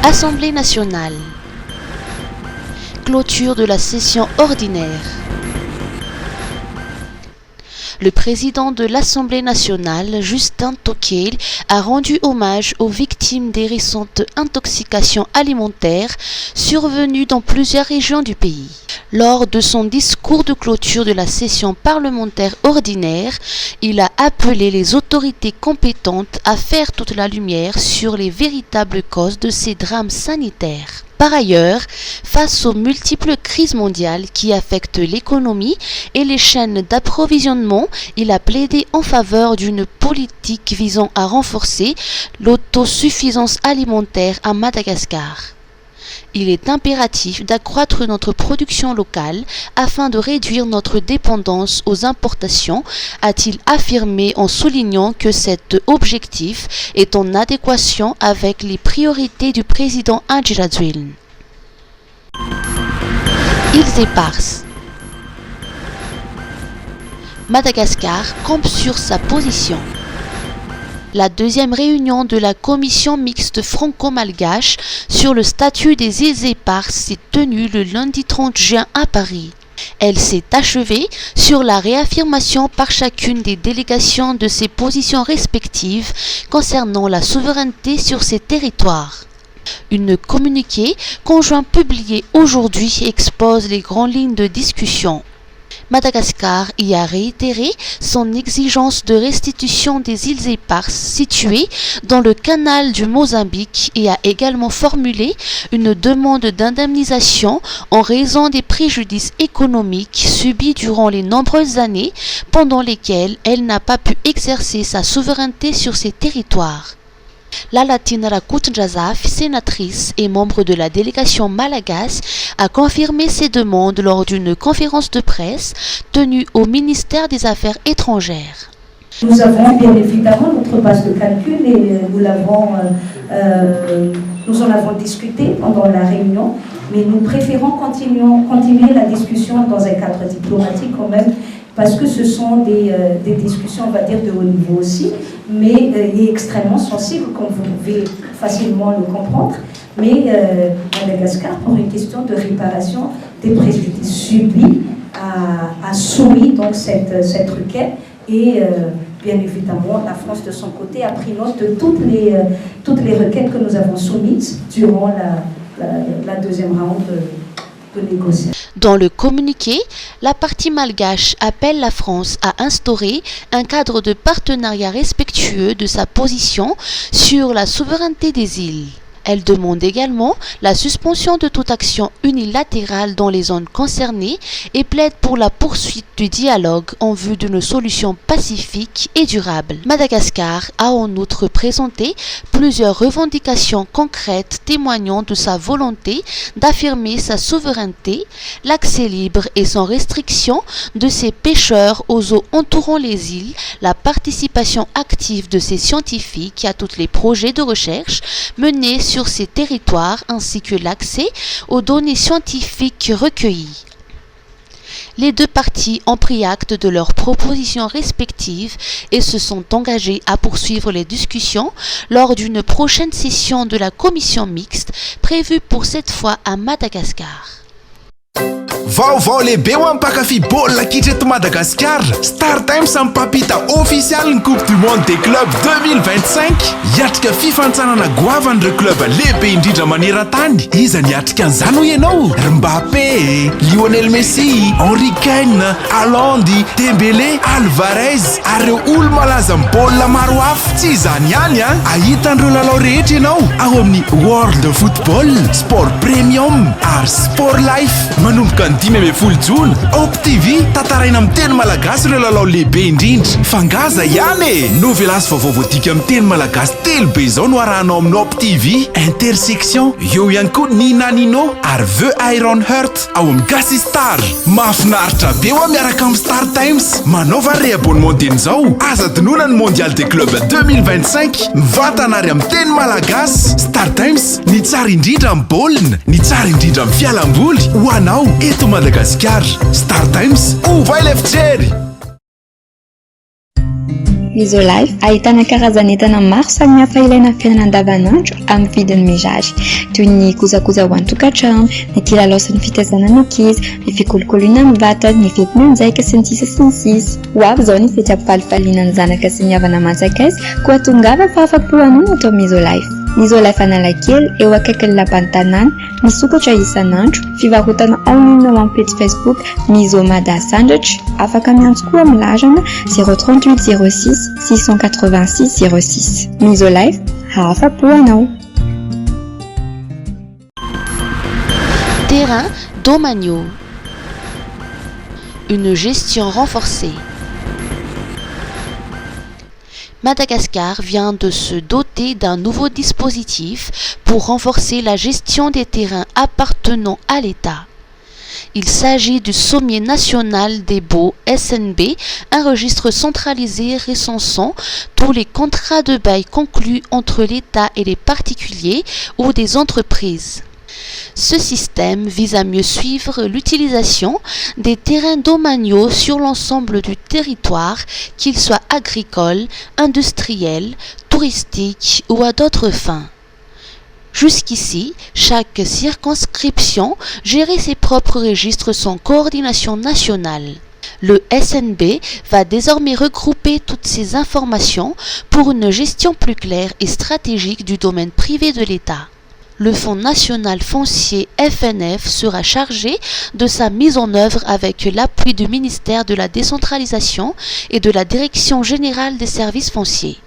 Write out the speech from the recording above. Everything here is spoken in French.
Assemblée nationale. Clôture de la session ordinaire. Le président de l'Assemblée nationale, Justin Tocqué, a rendu hommage aux victimes des récentes intoxications alimentaires survenues dans plusieurs régions du pays. Lors de son discours de clôture de la session parlementaire ordinaire, il a appelé les autorités compétentes à faire toute la lumière sur les véritables causes de ces drames sanitaires. Par ailleurs, face aux multiples crises mondiales qui affectent l'économie et les chaînes d'approvisionnement, il a plaidé en faveur d'une politique visant à renforcer l'autosuffisance alimentaire à Madagascar. Il est impératif d'accroître notre production locale afin de réduire notre dépendance aux importations, a-t-il affirmé en soulignant que cet objectif est en adéquation avec les priorités du président Andry. Îles éparses. Madagascar campe sur sa position. La deuxième réunion de la commission mixte franco-malgache sur le statut des îles éparses s'est tenue le lundi 30 juin à Paris. Elle s'est achevée sur la réaffirmation par chacune des délégations de ses positions respectives concernant la souveraineté sur ces territoires. Une communiqué conjoint publié aujourd'hui expose les grandes lignes de discussion. Madagascar y a réitéré son exigence de restitution des îles éparses situées dans le canal du Mozambique et a également formulé une demande d'indemnisation en raison des préjudices économiques subis durant les nombreuses années pendant lesquelles elle n'a pas pu exercer sa souveraineté sur ces territoires. Lalatine Rakountjazaf, sénatrice et membre de la délégation malagasy, a confirmé ces demandes lors d'une conférence de presse tenue au ministère des Affaires étrangères. Nous avons bien évidemment notre base de calcul et nous en avons discuté pendant la réunion, mais nous préférons continuer la discussion dans un cadre diplomatique quand même, parce que ce sont des discussions, on va dire, de haut niveau aussi, mais et extrêmement sensibles, comme vous pouvez facilement le comprendre. Mais Madagascar, pour une question de réparation des préjudices subis, a soumis donc cette requête et bien évidemment, la France de son côté a pris note de toutes les requêtes que nous avons soumises durant la deuxième round de négociation. Dans le communiqué, la partie malgache appelle la France à instaurer un cadre de partenariat respectueux de sa position sur la souveraineté des îles. Elle demande également la suspension de toute action unilatérale dans les zones concernées et plaide pour la poursuite du dialogue en vue d'une solution pacifique et durable. Madagascar a en outre présenté plusieurs revendications concrètes témoignant de sa volonté d'affirmer sa souveraineté, l'accès libre et sans restriction de ses pêcheurs aux eaux entourant les îles, la participation active de ses scientifiques à tous les projets de recherche menés sur ces territoires ainsi que l'accès aux données scientifiques recueillies. Les deux parties ont pris acte de leurs propositions respectives et se sont engagées à poursuivre les discussions lors d'une prochaine session de la commission mixte prévue pour cette fois à Madagascar. Vaovao lehibe ho ampakafy baolina kitra eto Madagasikara. Star Times mipampita official ny Coupe du Monde des clubs 2025. Hiatrika fifantsarana goavan'ireo club lehibe indrindra maneran-tany. Iza ny hiatrika an'izany hoy ianao? Mbappé, Lionel Messi, Henry Kane, Haaland, Dembélé, Alvarez ary ireo olo-malaza baolina maro hafa. Tsy izany ihany a, ahitan'ireo lalao rehetra ianao ao amin'ny World Football, Sport Premium ary Sport Life. Manomboka ny 10 jona, OpTV tataraina amin'ny teny malagasy ireo lalao lehibe indrindra. Fangaza ihany e! Novelasy vaovao voadika amin'ny teny malagasy telo be izao no arahanao amin'ny OpTV. Intersection, eo ihany koa Nina Nino ary The Iron Heart ao amin'ny Gasy Star. Mahafinaritra be ho miaraka amin'ny Star Times. Manaova re-abonnement izao. Aza dinoina ny Mondial des Clubs 2025. Mivantana ary amin'ny teny malagasy. Star Times, ny tsara indrindra amin'ny baolina, ny tsara indrindra amin'ny fialamboly. Ho anao eto Madagascar. Star Times, ovay ilay fijery. Misolife ahitana karazan'entana maro samihafa ilaina amin'ny fiainana andavanandro amin'ny vidiny mirary toy ny kojakoja ho an-tokantrano, ny kilalao sy ny fitaizana ny ankizy, ny fikolokoloana amin'ny vatana, ny fetim-mianjaika sy ny sisa sy ny sisa. Ho avy izao ny fihetsam-palifaliana ny zanaka sy ny havana aman-tsakaizy koa tongava fa afa-po hanoina atao Misolife. Misolife Analakely eo akaikin'ny lapan'ny tanàna, misokatra isan'andro, fivarotana en ligne amin'ny page Facebook Misomada Sandratra, afaka miantso koa amin'ny larana 038 06 686 06. Misolife, afa-po anao. Terrain domaniaux. Une gestion renforcée. Madagascar vient de se doter d'un nouveau dispositif pour renforcer la gestion des terrains appartenant à l'État. Il s'agit du Sommier national des baux SNB, un registre centralisé recensant tous les contrats de bail conclus entre l'État et les particuliers ou des entreprises. Ce système vise à mieux suivre l'utilisation des terrains domaniaux sur l'ensemble du territoire, qu'ils soient agricoles, industriels, touristiques ou à d'autres fins. Jusqu'ici, chaque circonscription gérait ses propres registres sans coordination nationale. Le SNB va désormais regrouper toutes ces informations pour une gestion plus claire et stratégique du domaine privé de l'État. Le Fonds national foncier FNF sera chargé de sa mise en œuvre avec l'appui du ministère de la décentralisation et de la Direction générale des services fonciers.